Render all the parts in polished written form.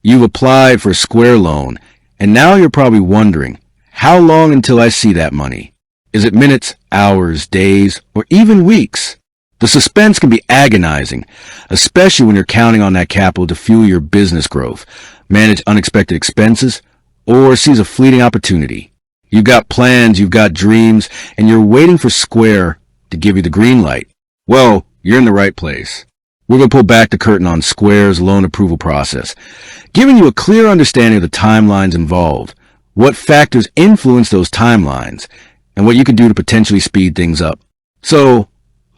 You've applied for a Square loan, and now you're probably wondering, how long until I see that money? Is it minutes, hours, days, or even weeks? The suspense can be agonizing, especially when you're counting on that capital to fuel your business growth, manage unexpected expenses, or seize a fleeting opportunity. You've got plans, you've got dreams, and you're waiting for Square to give you the green light. Well, you're in the right place. We're going to pull back the curtain on Square's loan approval process, giving you a clear understanding of the timelines involved, what factors influence those timelines, and what you can do to potentially speed things up. So,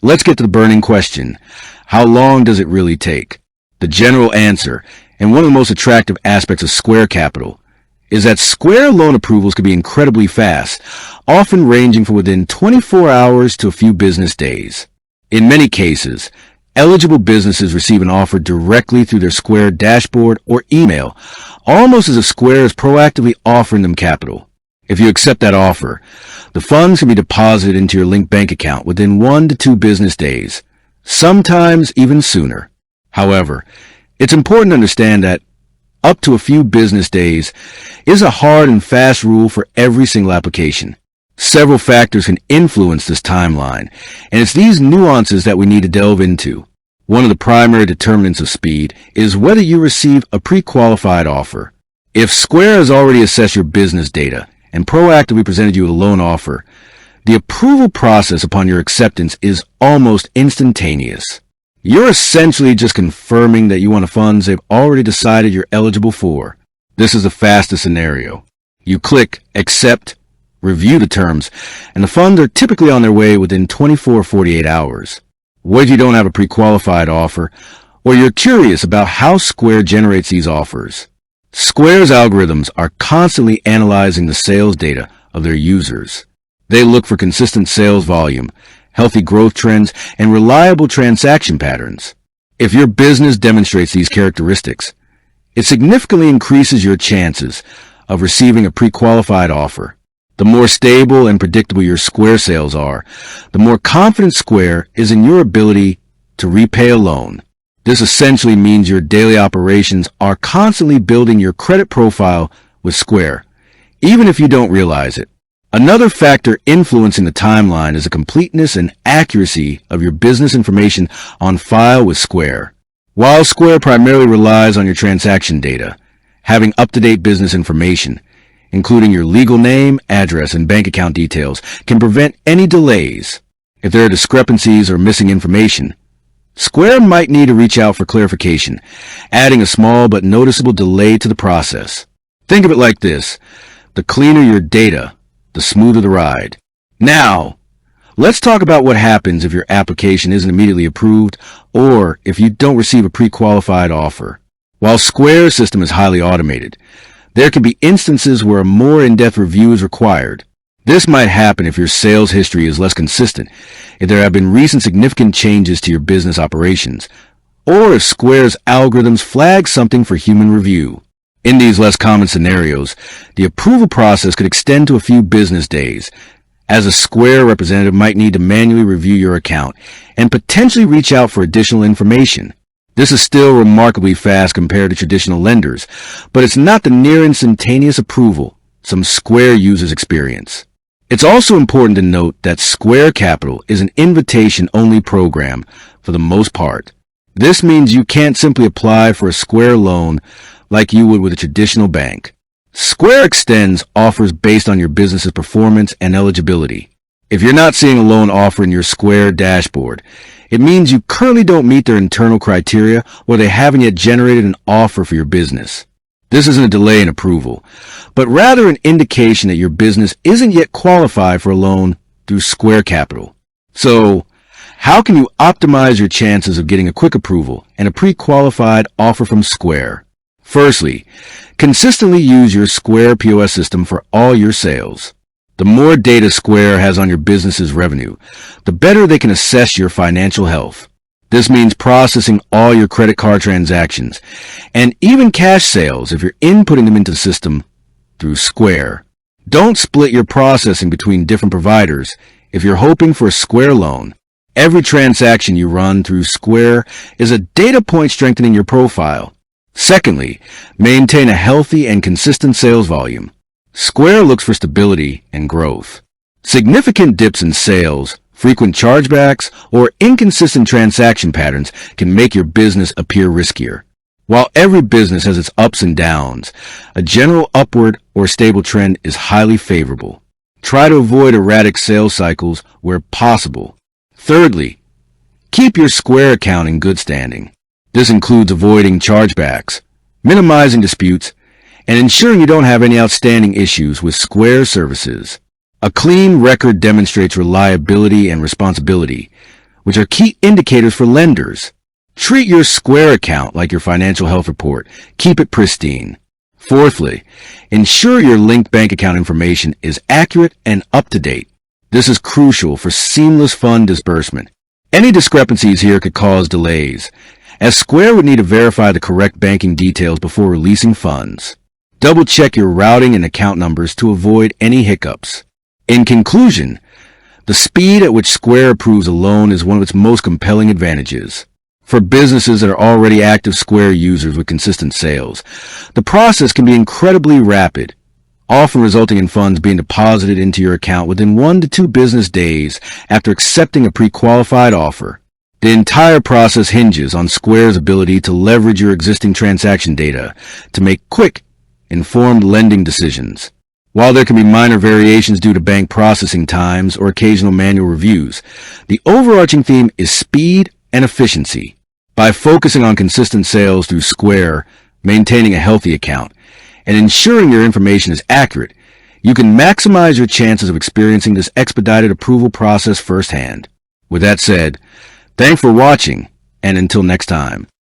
let's get to the burning question. How long does it really take? The general answer, and one of the most attractive aspects of Square Capital, is that Square loan approvals can be incredibly fast, often ranging from within 24 hours to a few business days. In many cases, eligible businesses receive an offer directly through their Square dashboard or email, almost as if Square is proactively offering them capital. If you accept that offer, the funds can be deposited into your linked bank account within 1 to 2 business days, sometimes even sooner. However, it's important to understand that up to a few business days is a hard and fast rule for every single application. Several factors can influence this timeline, and it's these nuances that we need to delve into. One of the primary determinants of speed is whether you receive a pre-qualified offer. If Square has already assessed your business data and proactively presented you with a loan offer, the approval process upon your acceptance is almost instantaneous. You're essentially just confirming that you want the funds they've already decided you're eligible for. This is the fastest scenario. You click Accept, review the terms, and the funds are typically on their way within 24 or 48 hours. What if you don't have a pre-qualified offer, or you're curious about how Square generates these offers? Square's algorithms are constantly analyzing the sales data of their users. They look for consistent sales volume, healthy growth trends, and reliable transaction patterns. If your business demonstrates these characteristics, it significantly increases your chances of receiving a pre-qualified offer. The more stable and predictable your Square sales are, the more confident Square is in your ability to repay a loan. This essentially means your daily operations are constantly building your credit profile with Square, even if you don't realize it. Another factor influencing the timeline is the completeness and accuracy of your business information on file with Square. While Square primarily relies on your transaction data, having up-to-date business information, including your legal name, address, and bank account details, can prevent any delays. If there are discrepancies or missing information, Square might need to reach out for clarification, adding a small but noticeable delay to the process. Think of it like this: the cleaner your data, the smoother the ride. Now, let's talk about what happens if your application isn't immediately approved or if you don't receive a pre-qualified offer. While Square's system is highly automated, there can be instances where a more in-depth review is required. This might happen if your sales history is less consistent, if there have been recent significant changes to your business operations, or if Square's algorithms flag something for human review. In these less common scenarios, the approval process could extend to a few business days, as a Square representative might need to manually review your account and potentially reach out for additional information. This is still remarkably fast compared to traditional lenders, but it's not the near instantaneous approval some Square users experience. It's also important to note that Square Capital is an invitation-only program for the most part. This means you can't simply apply for a Square loan like you would with a traditional bank. Square extends offers based on your business's performance and eligibility. If you're not seeing a loan offer in your Square dashboard, it means you currently don't meet their internal criteria or they haven't yet generated an offer for your business. This isn't a delay in approval, but rather an indication that your business isn't yet qualified for a loan through Square Capital. So, how can you optimize your chances of getting a quick approval and a pre-qualified offer from Square? Firstly, consistently use your Square POS system for all your sales. The more data Square has on your business's revenue, the better they can assess your financial health. This means processing all your credit card transactions and even cash sales if you're inputting them into the system through Square. Don't split your processing between different providers if you're hoping for a Square loan. Every transaction you run through Square is a data point strengthening your profile. Secondly, maintain a healthy and consistent sales volume. Square looks for stability and growth. Significant dips in sales, frequent chargebacks, or inconsistent transaction patterns can make your business appear riskier. While every business has its ups and downs, a general upward or stable trend is highly favorable. Try to avoid erratic sales cycles where possible. Thirdly, keep your Square account in good standing. This includes avoiding chargebacks, minimizing disputes, and ensuring you don't have any outstanding issues with Square services. A clean record demonstrates reliability and responsibility, which are key indicators for lenders. Treat your Square account like your financial health report. Keep it pristine. Fourthly, ensure your linked bank account information is accurate and up to date. This is crucial for seamless fund disbursement. Any discrepancies here could cause delays, as Square would need to verify the correct banking details before releasing funds. Double-check your routing and account numbers to avoid any hiccups. In conclusion, the speed at which Square approves a loan is one of its most compelling advantages. For businesses that are already active Square users with consistent sales, the process can be incredibly rapid, often resulting in funds being deposited into your account within 1 to 2 business days after accepting a pre-qualified offer. The entire process hinges on Square's ability to leverage your existing transaction data to make quick, informed lending decisions. While there can be minor variations due to bank processing times or occasional manual reviews, the overarching theme is speed and efficiency. By focusing on consistent sales through Square, maintaining a healthy account, and ensuring your information is accurate, you can maximize your chances of experiencing this expedited approval process firsthand. With that said, thanks for watching, and until next time.